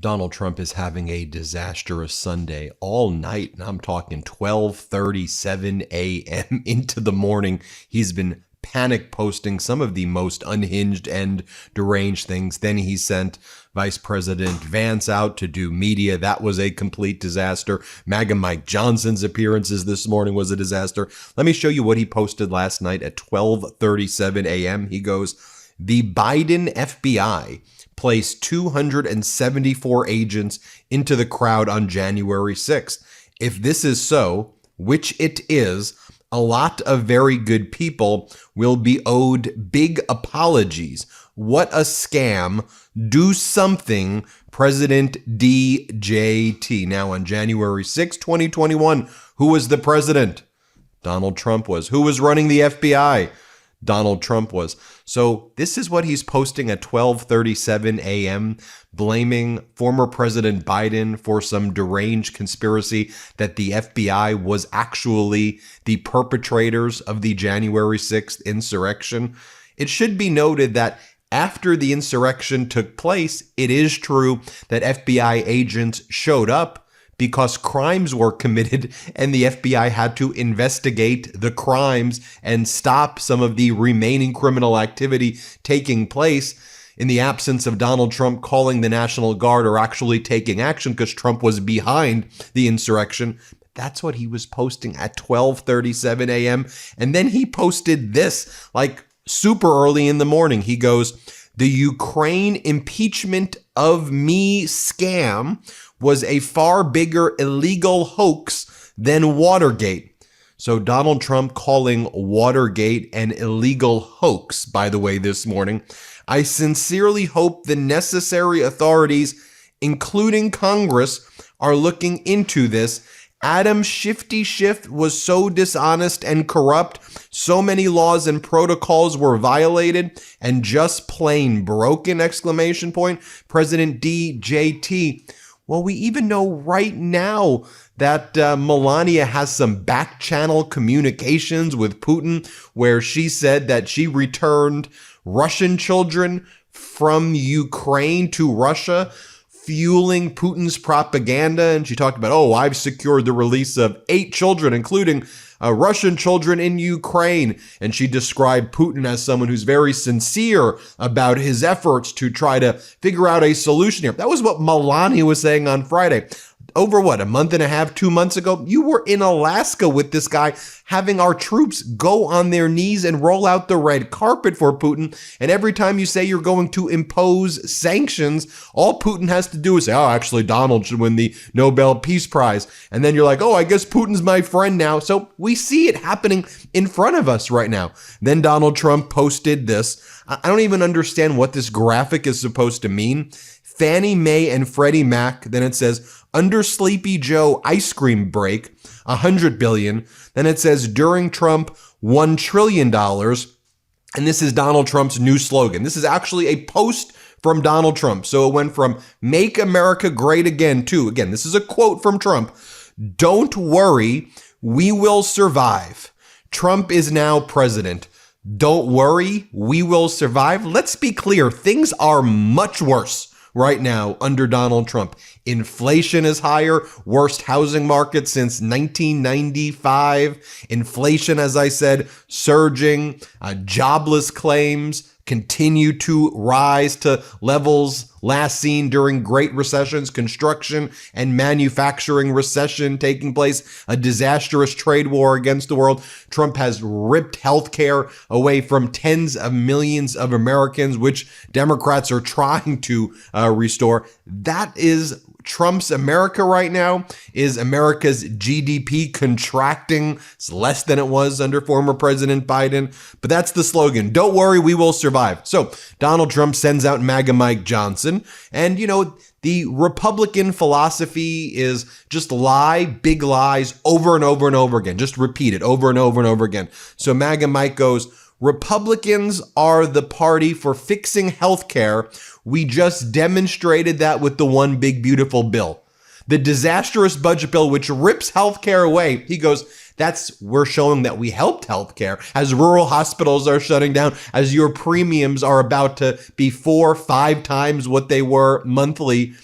Donald Trump is having a disastrous Sunday all night, and I'm talking 12:37 a.m. into the morning. He's been panic posting some of the most unhinged and deranged things. Then he sent Vice President Vance out to do media. That was a complete disaster. MAGA Mike Johnson's appearances this morning was a disaster. Let me show you what he posted last night at 12:37 a.m. He goes, "The Biden FBI placed 274 agents into the crowd on January 6th. If this is so, which it is, a lot of very good people will be owed big apologies. What a scam. Do something, President DJT." Now on January 6, 2021, who was the president? Donald Trump was. Who was running the FBI? Donald Trump was. So this is what he's posting at 12:37 a.m., blaming former President Biden for some deranged conspiracy that the FBI was actually the perpetrators of the January 6th insurrection. It should be noted that after the insurrection took place, it is true that FBI agents showed up because crimes were committed and the FBI had to investigate the crimes and stop some of the remaining criminal activity taking place in the absence of Donald Trump calling the National Guard or actually taking action because Trump was behind the insurrection. That's what he was posting at 12:37 a.m. And then he posted this like super early in the morning. He goes, "The Ukraine impeachment of me scam was a far bigger illegal hoax than Watergate." So Donald Trump calling Watergate an illegal hoax, by the way, this morning. "I sincerely hope the necessary authorities, including Congress, are looking into this. Adam Shifty Schiff was so dishonest and corrupt. So many laws and protocols were violated and just plain broken!" Exclamation point. President DJT. Well, we even know right now that Melania has some back channel communications with Putin where she said that she returned Russian children from Ukraine to Russia, fueling Putin's propaganda. And she talked about, "Oh, I've secured the release of 8 children, including Russian children in Ukraine." And she described Putin as someone who's very sincere about his efforts to try to figure out a solution here. That was what Melania was saying on Friday. Over what, a month and a half, 2 months ago, you were in Alaska with this guy having our troops go on their knees and roll out the red carpet for Putin. And every time you say you're going to impose sanctions, all Putin has to do is say, "Oh, actually, Donald should win the Nobel Peace Prize." And then you're like, "Oh, I guess Putin's my friend now." So we see it happening in front of us right now. Then Donald Trump posted this. I don't even understand what this graphic is supposed to mean. Fannie Mae and Freddie Mac. Then it says, "Under Sleepy Joe ice cream break, $100 billion. Then it says, "During Trump, $1 trillion. And this is Donald Trump's new slogan. This is actually a post from Donald Trump. So it went from "Make America Great Again" to, again, this is a quote from Trump, "Don't worry, we will survive. Trump is now president. Don't worry, we will survive." Let's be clear, things are much worse right now under Donald Trump. Inflation is higher, worst housing market since 1995. Inflation, as I said, surging. Jobless claims continue to rise to levels last seen during great recessions, construction and manufacturing recession taking place, a disastrous trade war against the world. Trump has ripped healthcare away from tens of millions of Americans, which Democrats are trying to restore. That is Trump's America right now. Is America's GDP contracting? It's less than it was under former President Biden. But that's the slogan. Don't worry, we will survive. So Donald Trump sends out MAGA Mike Johnson. And, you know, the Republican philosophy is just lie, big lies over and over and over again. Just repeat it over and over and over again. So MAGA Mike goes, "Republicans are the party for fixing healthcare. We just demonstrated that with the one big beautiful bill. The disastrous budget bill, which rips healthcare away." He goes, we're showing that we helped healthcare as rural hospitals are shutting down, as your premiums are about to be 4-5 times what they were monthly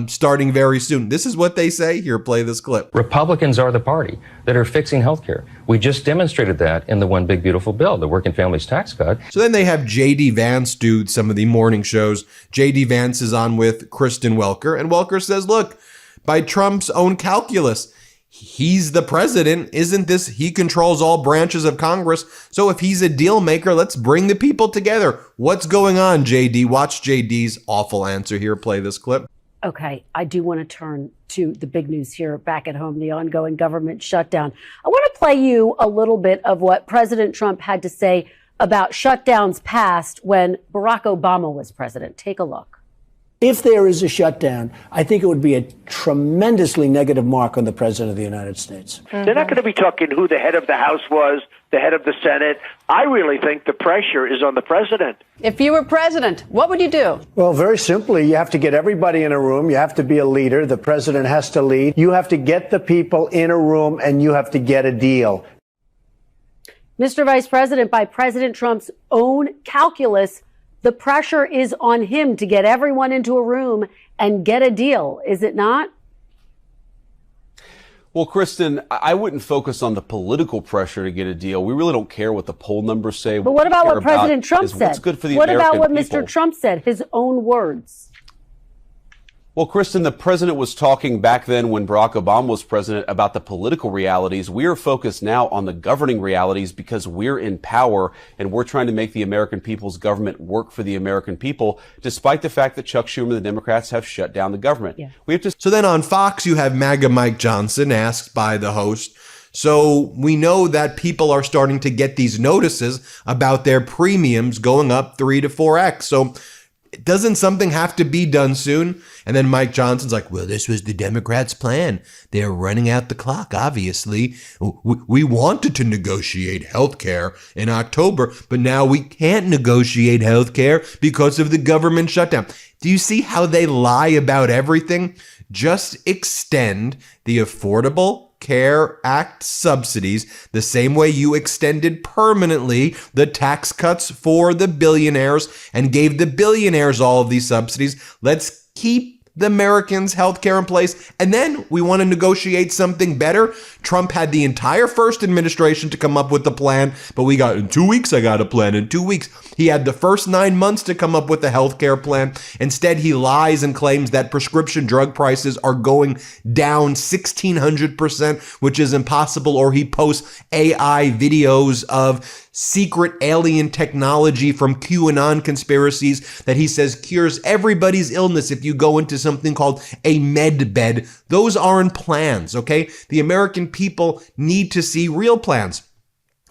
starting very soon. This is what they say. Here, play this clip. Republicans are the party that are fixing health care. We just demonstrated that in the One Big Beautiful Bill, the Working Families Tax Cut. So then they have J.D. Vance do some of the morning shows. J.D. Vance is on with Kristen Welker, and Welker says, look, by Trump's own calculus, he's the president. Isn't this? He controls all branches of Congress. So if he's a deal maker, let's bring the people together. What's going on, JD? Watch JD's awful answer here. Play this clip. Okay, I do want to turn to the big news here back at home, the ongoing government shutdown. I want to play you a little bit of what President Trump had to say about shutdowns past when Barack Obama was president. Take a look. If there is a shutdown, I think it would be a tremendously negative mark on the President of the United States. They're not going to be talking who the head of the House was, the head of the Senate. I really think the pressure is on the president. If you were president, what would you do? Well, very simply, you have to get everybody in a room. You have to be a leader. The president has to lead. You have to get the people in a room, and you have to get a deal. Mr. Vice President, by President Trump's own calculus, the pressure is on him to get everyone into a room and get a deal, is it not? Well, Kristen, I wouldn't focus on the political pressure to get a deal. We really don't care what the poll numbers say. But what about what President Trump said? What's good for the What American about what people. Mr. Trump said, his own words? Well, Kristen, the president was talking back then when Barack Obama was president about the political realities. We are focused now on the governing realities because we're in power and we're trying to make the American people's government work for the American people, despite the fact that Chuck Schumer and the Democrats have shut down the government. Yeah. We have to. So then on Fox, you have MAGA Mike Johnson asked by the host, so we know that people are starting to get these notices about their premiums going up 3 to 4x. So doesn't something have to be done soon? And then Mike Johnson's like, well, this was the Democrats' plan. They're running out the clock, obviously. We wanted to negotiate health care in October, but now we can't negotiate health care because of the government shutdown. Do you see how they lie about everything? Just extend the Affordable Care Act subsidies the same way you extended permanently the tax cuts for the billionaires and gave the billionaires all of these subsidies. Let's keep the Americans' health care in place. And then we want to negotiate something better. Trump had the entire first administration to come up with the plan, but we got in 2 weeks, I got a plan in 2 weeks. He had the first 9 months to come up with a health care plan. Instead, he lies and claims that prescription drug prices are going down 1,600%, which is impossible, or he posts AI videos of secret alien technology from QAnon conspiracies that he says cures everybody's illness if you go into something called a med bed. Those aren't plans, okay? The American people need to see real plans.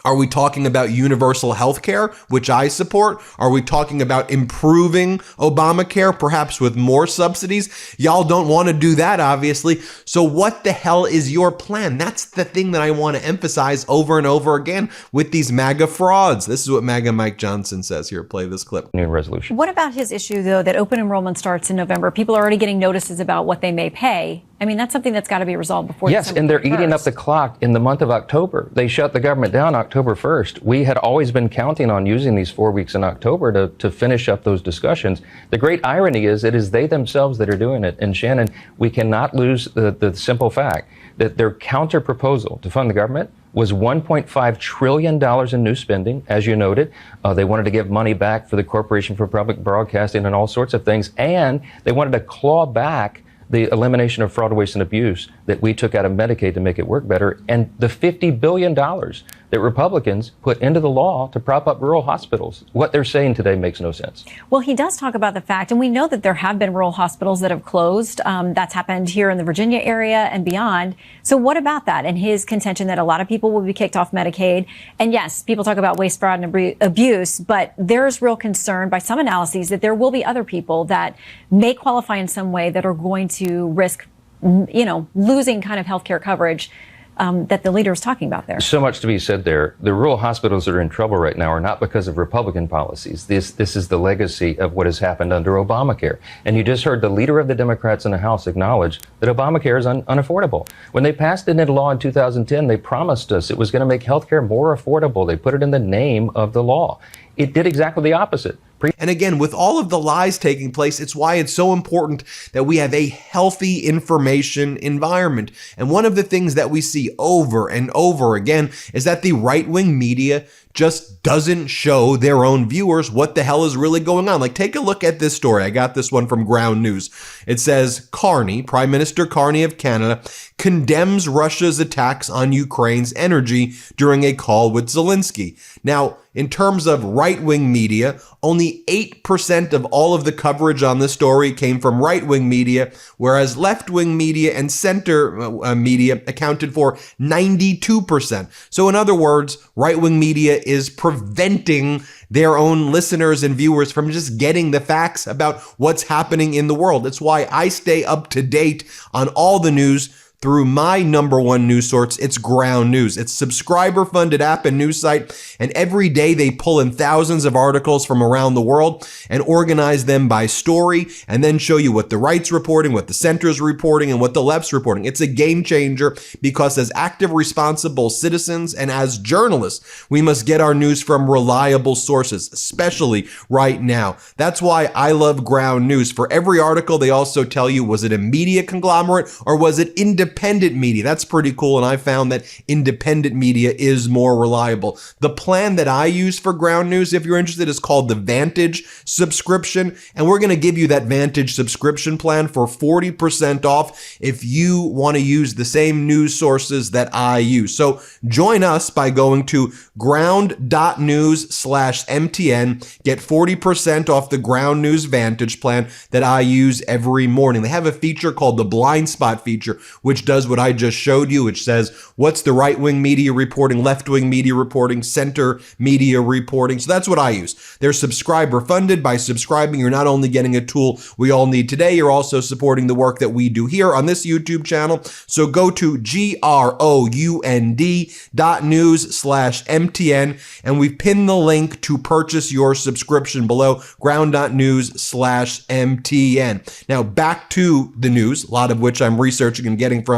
Are we talking about universal health care, which I support? Are we talking about improving Obamacare, perhaps with more subsidies? Y'all don't want to do that, obviously. So what the hell is your plan? That's the thing that I want to emphasize over and over again with these MAGA frauds. This is what MAGA Mike Johnson says here. Play this clip. New resolution. What about his issue, though, that open enrollment starts in November? People are already getting notices about what they may pay. I mean, that's something that's got to be resolved before Yes, December and they're 1st. eating up the clock in the month of October. They shut the government down October 1st. We had always been counting on using these 4 weeks in October to finish up those discussions. The great irony is it is they themselves that are doing it. And Shannon, we cannot lose the simple fact that their counter proposal to fund the government was $1.5 trillion in new spending, as you noted. They wanted to give money back for the Corporation for Public Broadcasting and all sorts of things. And they wanted to claw back the elimination of fraud, waste, and abuse that we took out of Medicaid to make it work better, and the $50 billion that Republicans put into the law to prop up rural hospitals. What they're saying today makes no sense. Well, he does talk about the fact, and we know that there have been rural hospitals that have closed. That's happened here in the Virginia area and beyond. So what about that? And his contention that a lot of people will be kicked off Medicaid. And yes, people talk about waste, fraud, and abuse, but there's real concern by some analyses that there will be other people that may qualify in some way that are going to risk, losing kind of healthcare coverage that the leader is talking about there. So much to be said there. The rural hospitals that are in trouble right now are not because of Republican policies. This is the legacy of what has happened under Obamacare. And you just heard the leader of the Democrats in the House acknowledge that Obamacare is unaffordable. When they passed it into law in 2010, they promised us it was going to make health care more affordable. They put it in the name of the law. It did exactly the opposite. And again, with all of the lies taking place, it's why it's so important that we have a healthy information environment. And one of the things that we see over and over again is that the right-wing media just doesn't show their own viewers what the hell is really going on. Like, take a look at this story. I got this one from Ground News. It says, Carney, Prime Minister Carney of Canada, condemns Russia's attacks on Ukraine's energy during a call with Zelensky. Now, in terms of right-wing media, only 8% of all of the coverage on this story came from right-wing media, whereas left-wing media and center media accounted for 92%. So in other words, right-wing media is preventing their own listeners and viewers from just getting the facts about what's happening in the world. It's why I stay up to date on all the news through my number one news source. It's Ground News. It's a subscriber-funded app and news site, and every day they pull in thousands of articles from around the world and organize them by story, and then show you what the right's reporting, what the center's reporting, and what the left's reporting. It's a game changer because as active, responsible citizens and as journalists, we must get our news from reliable sources, especially right now. That's why I love Ground News. For every article, they also tell you, was it a media conglomerate or was it independent media? That's pretty cool, and I found that independent media is more reliable. The plan that I use for Ground News, if you're interested, is called the Vantage subscription, and we're going to give you that Vantage subscription plan for 40% off if you want to use the same news sources that I use. So join us by going to ground.news/MTN. Get 40% off the Ground News Vantage plan that I use every morning. They have a feature called the blind spot feature, which does what I just showed you, which says what's the right-wing media reporting, left-wing media reporting, center media reporting. So that's what I use. They're subscriber funded. By subscribing, you're not only getting a tool we all need today, you're also supporting the work that we do here on this YouTube channel. So go to ground.news/MTN, and we've pinned the link to purchase your subscription below, ground.news/MTN. Now back to the news, a lot of which I'm researching and getting from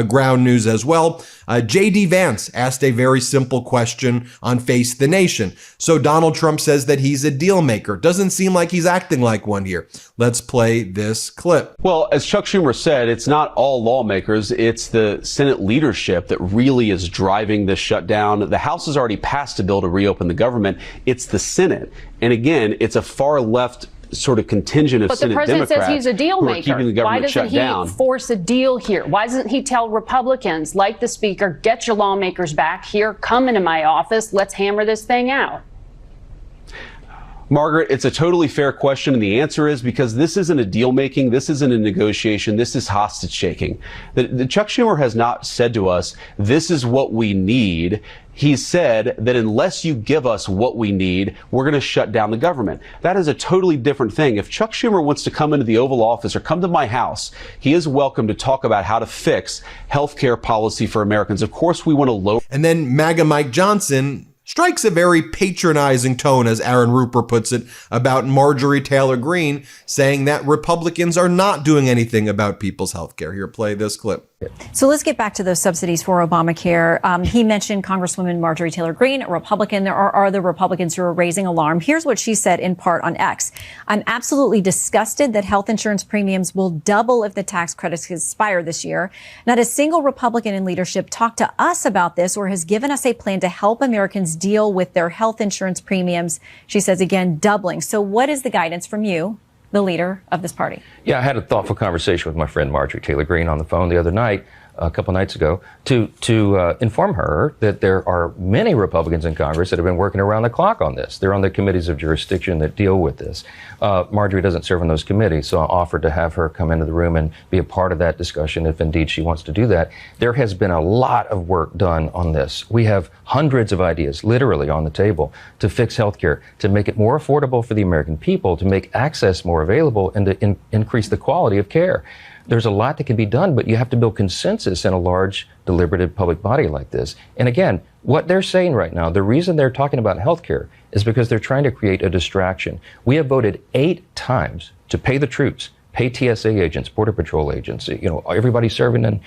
Ground News as well. J.D. Vance asked a very simple question on Face the Nation. So Donald Trump says that he's a deal maker. Doesn't seem like he's acting like one here. Let's play this clip. Well, as Chuck Schumer said, it's not all lawmakers. It's the Senate leadership that really is driving this shutdown. The House has already passed a bill to reopen the government. It's the Senate. And again, it's a far left sort of contingent of Senate Democrats. But the president says he's a deal maker. Keeping the government Why doesn't shut he force a deal here? Why doesn't he tell Republicans, like the Speaker, get your lawmakers back here, come into my office, let's hammer this thing out? Margaret, it's a totally fair question, and the answer is because this isn't a deal making, this isn't a negotiation, this is hostage taking. The Chuck Schumer has not said to us, this is what we need. He said that unless you give us what we need, we're going to shut down the government. That is a totally different thing. If Chuck Schumer wants to come into the Oval Office or come to my house, he is welcome to talk about how to fix healthcare policy for Americans. Of course, we want to lower. And then MAGA Mike Johnson strikes a very patronizing tone, as Aaron Rupert puts it, about Marjorie Taylor Greene, saying that Republicans are not doing anything about people's health care. Here, play this clip. So let's get back to those subsidies for Obamacare. He mentioned Congresswoman Marjorie Taylor Greene, a Republican. There are other Republicans who are raising alarm. Here's what she said in part on X. I'm absolutely disgusted that health insurance premiums will double if the tax credits expire this year. Not a single Republican in leadership talked to us about this or has given us a plan to help Americans deal with their health insurance premiums. She says, again, doubling. So what is the guidance from you, the leader of this party? Yeah, I had a thoughtful conversation with my friend Marjorie Taylor Greene on the phone the other night, a couple nights ago, to inform her that there are many Republicans in Congress that have been working around the clock on this. They're on the committees of jurisdiction that deal with this. Marjorie doesn't serve on those committees, so I offered to have her come into the room and be a part of that discussion if indeed she wants to do that. There has been a lot of work done on this. We have hundreds of ideas literally on the table to fix healthcare, to make it more affordable for the American people, to make access more available, and to increase the quality of care. There's a lot that can be done, but you have to build consensus in a large, deliberative public body like this. And again, what they're saying right now, the reason they're talking about healthcare is because they're trying to create a distraction. We have voted 8 times to pay the troops, pay TSA agents, Border Patrol agents, everybody serving in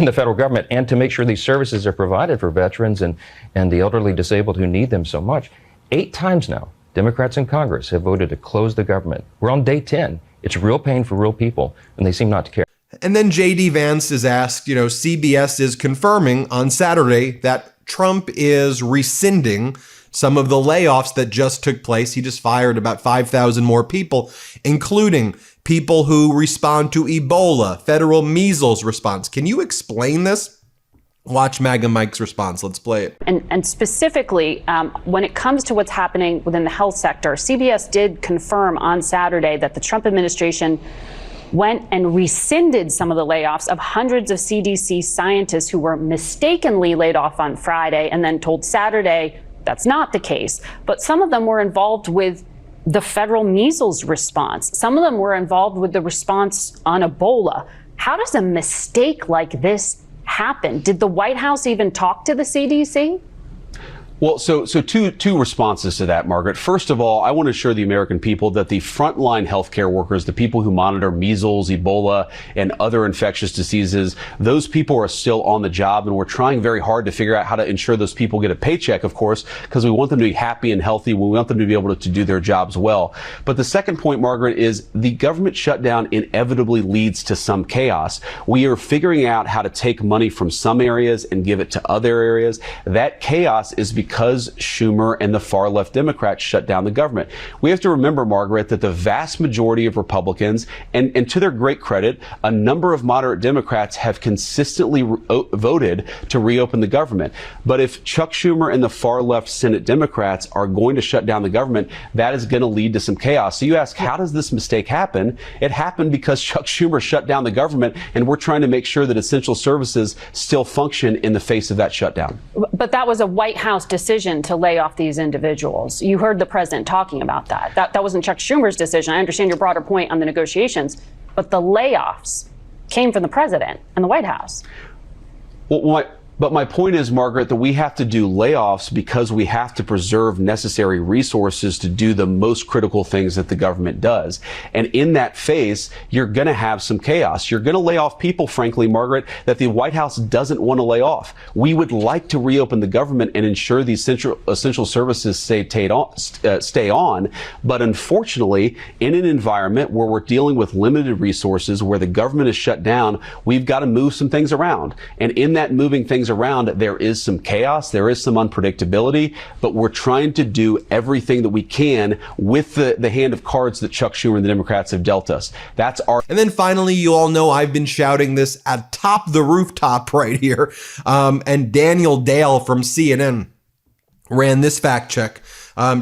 the federal government, and to make sure these services are provided for veterans and the elderly disabled who need them so much. 8 times now. Democrats in Congress have voted to close the government. We're on day 10. It's real pain for real people, and they seem not to care. And then J.D. Vance is asked, CBS is confirming on Saturday that Trump is rescinding some of the layoffs that just took place. He just fired about 5,000 more people, including people who respond to Ebola, federal measles response. Can you explain this? Watch MAGA Mike's response. Let's play it. And specifically, when it comes to what's happening within the health sector, CBS did confirm on Saturday that the Trump administration went and rescinded some of the layoffs of hundreds of CDC scientists who were mistakenly laid off on Friday and then told Saturday that's not the case. But some of them were involved with the federal measles response. Some of them were involved with the response on Ebola. How does a mistake like this happen? Did the White House even talk to the CDC? Well, so two responses to that, Margaret. First of all, I want to assure the American people that the frontline healthcare workers, the people who monitor measles, Ebola, and other infectious diseases, those people are still on the job, and we're trying very hard to figure out how to ensure those people get a paycheck, of course, because we want them to be happy and healthy. We want them to be able to do their jobs well. But the second point, Margaret, is the government shutdown inevitably leads to some chaos. We are figuring out how to take money from some areas and give it to other areas. That chaos is because Schumer and the far left Democrats shut down the government. We have to remember, Margaret, that the vast majority of Republicans, and to their great credit, a number of moderate Democrats have consistently voted to reopen the government. But if Chuck Schumer and the far left Senate Democrats are going to shut down the government, that is going to lead to some chaos. So you ask, how does this mistake happen? It happened because Chuck Schumer shut down the government, and we're trying to make sure that essential services still function in the face of that shutdown. But that was a White House decision to lay off these individuals. You heard the president talking about that. That wasn't Chuck Schumer's decision. I understand your broader point on the negotiations, but the layoffs came from the president and the White House. But my point is, Margaret, that we have to do layoffs because we have to preserve necessary resources to do the most critical things that the government does. And in that phase, you're going to have some chaos. You're going to lay off people, frankly, Margaret, that the White House doesn't want to lay off. We would like to reopen the government and ensure these essential services stay on. But unfortunately, in an environment where we're dealing with limited resources, where the government is shut down, we've got to move some things around. And in that moving things around, there is some chaos, there is some unpredictability, but we're trying to do everything that we can with the hand of cards that Chuck Schumer and the Democrats have dealt us. That's our. And then finally, you all know I've been shouting this atop the rooftop right here. And Daniel Dale from CNN ran this fact check.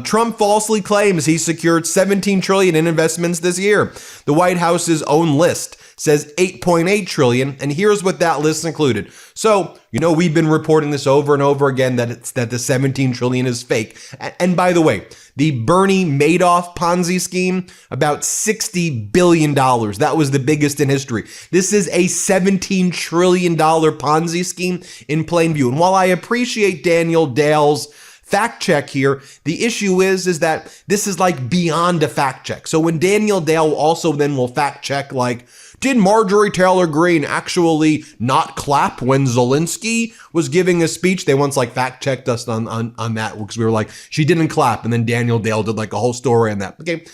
Trump falsely claims he secured $17 trillion in investments this year. The White House's own list says $8.8 trillion, and here's what that list included. So, we've been reporting this over and over again that the $17 trillion is fake. And by the way, the Bernie Madoff Ponzi scheme, about $60 billion. That was the biggest in history. This is a $17 trillion Ponzi scheme in plain view. And while I appreciate Daniel Dale's fact check here, the issue is that this is like beyond a fact check. So when Daniel Dale also then will fact check, like, did Marjorie Taylor Greene actually not clap when Zelensky was giving a speech? They once fact checked us on that because we were like, she didn't clap. And then Daniel Dale did a whole story on that. Okay.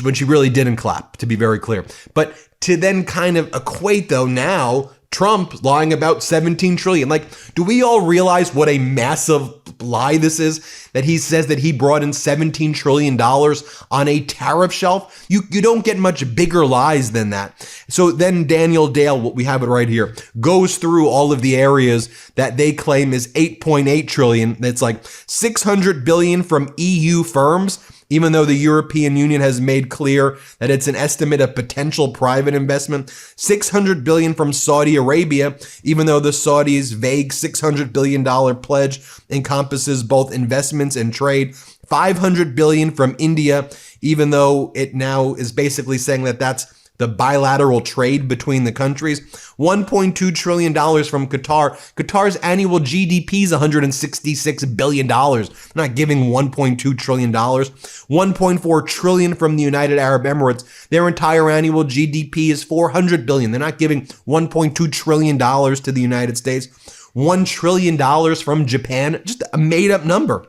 When she really didn't clap, to be very clear. But to then kind of equate though now Trump lying about 17 trillion. Do we all realize what a massive lie this is? That he says that he brought in $17 trillion on a tariff shelf? You don't get much bigger lies than that. So then Daniel Dale, we have it right here, goes through all of the areas that they claim is 8.8 trillion. That's like 600 billion from EU firms, even though the European Union has made clear that it's an estimate of potential private investment. 600 billion from Saudi Arabia, even though the Saudis' vague $600 billion pledge encompasses both investments and trade. 500 billion from India, even though it now is basically saying that that's the bilateral trade between the countries. $1.2 trillion from Qatar. Qatar's annual GDP is $166 billion. They're not giving $1.2 trillion. $1.4 trillion from the United Arab Emirates. Their entire annual GDP is $400 billion. They're not giving $1.2 trillion to the United States. $1 trillion from Japan. Just a made up number.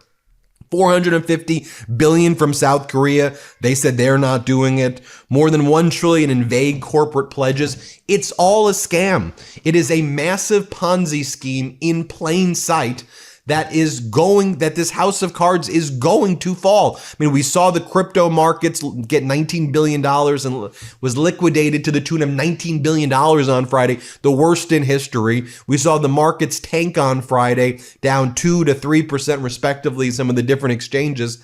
$450 billion from South Korea. They said they're not doing it. More than $1 trillion in vague corporate pledges. It's all a scam. It is a massive Ponzi scheme in plain sight that this house of cards is going to fall. I mean, we saw the crypto markets get $19 billion and was liquidated to the tune of $19 billion on Friday, the worst in history. We saw the markets tank on Friday, down 2 to 3% respectively, some of the different exchanges.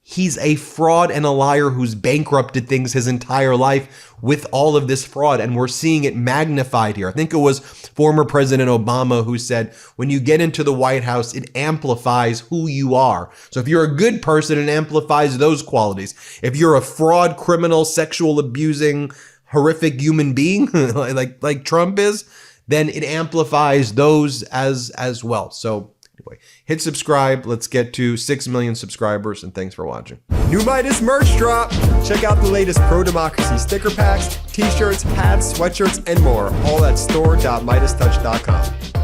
He's a fraud and a liar who's bankrupted things his entire life with all of this fraud, and we're seeing it magnified here. I think it was former President Obama who said, when you get into the White House, it amplifies who you are. So if you're a good person, it amplifies those qualities. If you're a fraud, criminal, sexual abusing, horrific human being like Trump is, then it amplifies those as well. So anyway, hit subscribe. Let's get to 6 million subscribers, and thanks for watching. New Midas merch drop! Check out the latest pro-democracy sticker packs, t-shirts, hats, sweatshirts, and more, all at store.meidastouch.com.